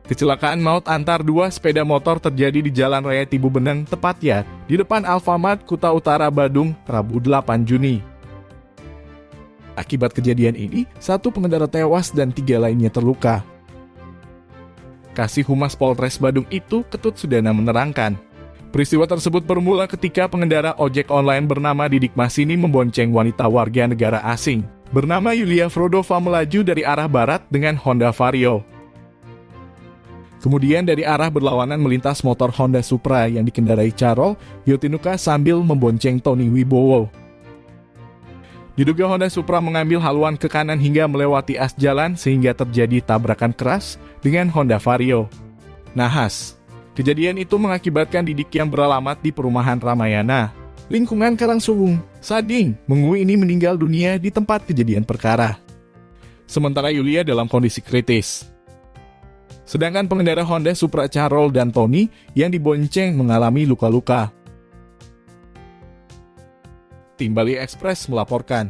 Kecelakaan maut antar dua sepeda motor terjadi di Jalan Raya Tibu Beneng, tepatnya di depan Alfamart Kuta Utara, Badung, Rabu 8 Juni. Akibat kejadian ini, satu pengendara tewas dan 3 lainnya terluka. Kasih Humas Polres Badung itu, Ketut Sudana, menerangkan, peristiwa tersebut bermula ketika pengendara ojek online bernama Didik Masini membonceng wanita warga negara asing bernama Yulia Frodova melaju dari arah barat dengan Honda Vario. Kemudian dari arah berlawanan melintas motor Honda Supra yang dikendarai Carol Yotinuka sambil membonceng Tony Wibowo. Diduga Honda Supra mengambil haluan ke kanan hingga melewati as jalan sehingga terjadi tabrakan keras dengan Honda Vario. Nahas, kejadian itu mengakibatkan Didik yang beralamat di perumahan Ramayana, lingkungan Karangsuwung, Sading, Mengu ini meninggal dunia di tempat kejadian perkara. Sementara Yulia dalam kondisi kritis. Sedangkan pengendara Honda Supra Carol dan Tony yang dibonceng mengalami luka-luka. Tim Bali Express melaporkan.